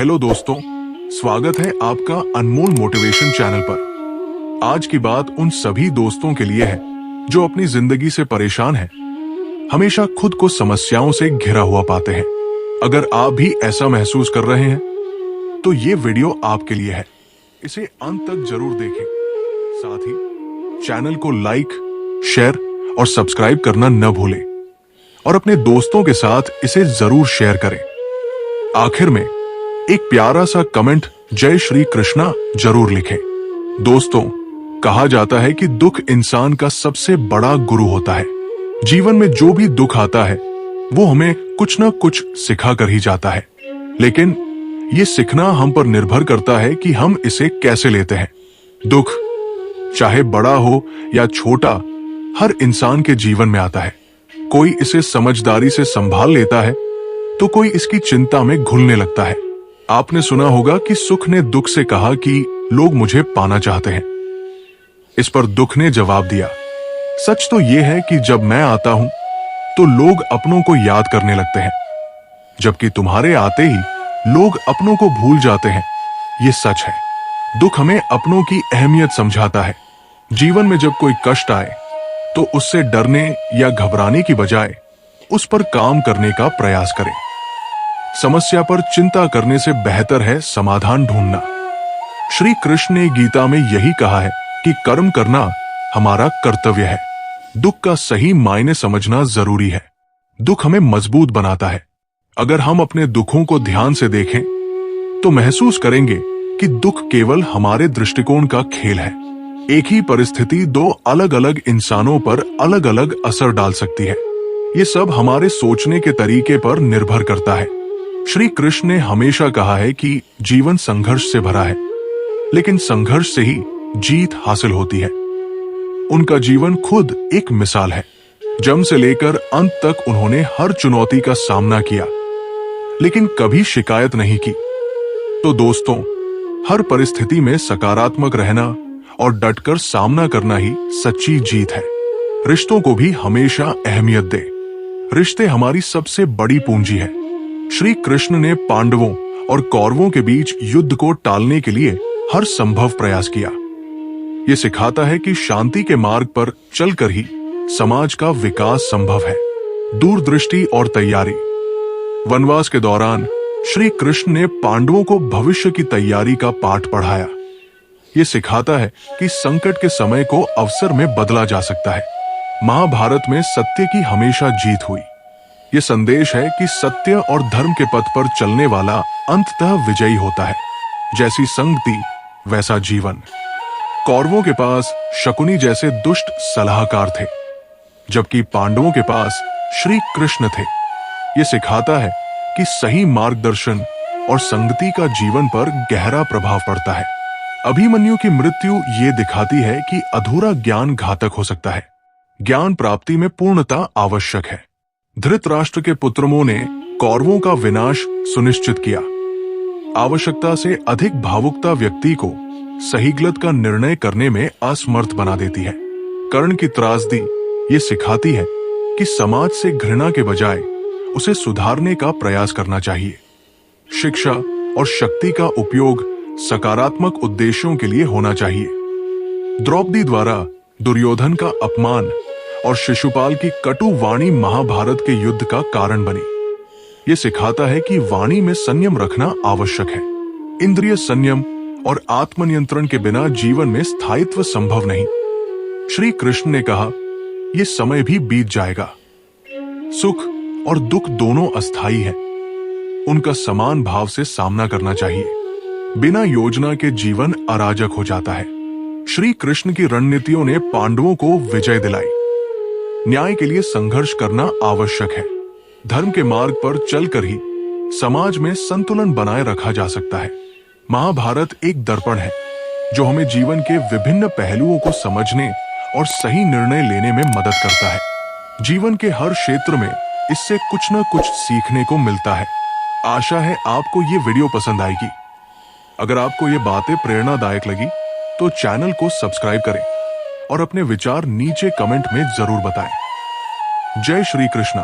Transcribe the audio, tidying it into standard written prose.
Hello दोस्तों, स्वागत है आपका अनमोल मोटिवेशन चैनल पर। आज की बात उन सभी दोस्तों के लिए है जो अपनी जिंदगी से परेशान हैं, हमेशा खुद को समस्याओं से घिरा हुआ पाते हैं। अगर आप भी ऐसा महसूस कर रहे हैं तो ये वीडियो आपके लिए है। इसे अंत तक जरूर देखें। साथ ही चैनल को लाइक, शेयर और सब्सक्राइब करना न भूलें और अपने दोस्तों के साथ इसे जरूर शेयर करें। आखिर में एक प्यारा सा कमेंट जय श्री कृष्णा जरूर लिखें। दोस्तों, कहा जाता है कि दुख इंसान का सबसे बड़ा गुरु होता है। जीवन में जो भी दुख आता है वो हमें कुछ ना कुछ सिखा कर ही जाता है, लेकिन ये सीखना हम पर निर्भर करता है कि हम इसे कैसे लेते हैं। दुख चाहे बड़ा हो या छोटा, हर इंसान के जीवन में आता है। कोई इसे समझदारी से संभाल लेता है तो कोई इसकी चिंता में घुलने लगता है। आपने सुना होगा कि सुख ने दुख से कहा कि लोग मुझे पाना चाहते हैं। इस पर दुख ने जवाब दिया, सच तो यह है कि जब मैं आता हूं तो लोग अपनों को याद करने लगते हैं, जबकि तुम्हारे आते ही लोग अपनों को भूल जाते हैं। ये सच है। दुख हमें अपनों की अहमियत समझाता है। जीवन में जब कोई कष्ट आए तो उससे डरने या घबराने की बजाय उस पर काम करने का प्रयास करें। समस्या पर चिंता करने से बेहतर है समाधान ढूंढना। श्री कृष्ण ने गीता में यही कहा है कि कर्म करना हमारा कर्तव्य है। दुख का सही मायने समझना जरूरी है। दुख हमें मजबूत बनाता है। अगर हम अपने दुखों को ध्यान से देखें तो महसूस करेंगे कि दुख केवल हमारे दृष्टिकोण का खेल है। एक ही परिस्थिति दो अलग अलग इंसानों पर अलग अलग असर डाल सकती है। ये सब हमारे सोचने के तरीके पर निर्भर करता है। श्री कृष्ण ने हमेशा कहा है कि जीवन संघर्ष से भरा है, लेकिन संघर्ष से ही जीत हासिल होती है। उनका जीवन खुद एक मिसाल है। जन्म से लेकर अंत तक उन्होंने हर चुनौती का सामना किया, लेकिन कभी शिकायत नहीं की। तो दोस्तों, हर परिस्थिति में सकारात्मक रहना और डटकर सामना करना ही सच्ची जीत है। रिश्तों को भी हमेशा अहमियत दे। रिश्ते हमारी सबसे बड़ी पूंजी है। श्री कृष्ण ने पांडवों और कौरवों के बीच युद्ध को टालने के लिए हर संभव प्रयास किया। ये सिखाता है कि शांति के मार्ग पर चलकर ही समाज का विकास संभव है। दूरदृष्टि और तैयारी। वनवास के दौरान श्री कृष्ण ने पांडवों को भविष्य की तैयारी का पाठ पढ़ाया। ये सिखाता है कि संकट के समय को अवसर में बदला जा सकता है। महाभारत में सत्य की हमेशा जीत हुई। ये संदेश है कि सत्य और धर्म के पथ पर चलने वाला अंततः विजयी होता है। जैसी संगति वैसा जीवन। कौरवों के पास शकुनी जैसे दुष्ट सलाहकार थे, जबकि पांडवों के पास श्री कृष्ण थे। ये सिखाता है कि सही मार्गदर्शन और संगति का जीवन पर गहरा प्रभाव पड़ता है। अभिमन्यु की मृत्यु ये दिखाती है कि अधूरा ज्ञान घातक हो सकता है। ज्ञान प्राप्ति में पूर्णता आवश्यक है। धृतराष्ट्र के पुत्रों ने कौरवों का विनाश सुनिश्चित किया। आवश्यकता से अधिक भावुकता व्यक्ति को सही गलत का निर्णय करने में असमर्थ बना देती है। कर्ण की त्रासदी ये सिखाती है कि समाज से घृणा के बजाय उसे सुधारने का प्रयास करना चाहिए। शिक्षा और शक्ति का उपयोग सकारात्मक उद्देश्यों के लिए होना चाहिए। द्रौपदी द्वारा दुर्योधन का अपमान और शिशुपाल की कटु वाणी महाभारत के युद्ध का कारण बनी। ये सिखाता है कि वाणी में संयम रखना आवश्यक है। इंद्रिय संयम और आत्मनियंत्रण के बिना जीवन में स्थायित्व संभव नहीं। श्री कृष्ण ने कहा, ये समय भी बीत जाएगा। सुख और दुख दोनों अस्थायी है। उनका समान भाव से सामना करना चाहिए। बिना योजना के जीवन अराजक हो जाता है। श्री कृष्ण की रणनीतियों ने पांडवों को विजय दिलाई। न्याय के लिए संघर्ष करना आवश्यक है। धर्म के मार्ग पर चलकर ही समाज में संतुलन बनाए रखा जा सकता है। महाभारत एक दर्पण है जो हमें जीवन के विभिन्न पहलुओं को समझने और सही निर्णय लेने में मदद करता है। जीवन के हर क्षेत्र में इससे कुछ न कुछ सीखने को मिलता है। आशा है आपको ये वीडियो पसंद आएगी। अगर आपको ये बातें प्रेरणादायक लगी तो चैनल को सब्सक्राइब करें और अपने विचार नीचे कमेंट में जरूर बताएं। जय श्री कृष्णा।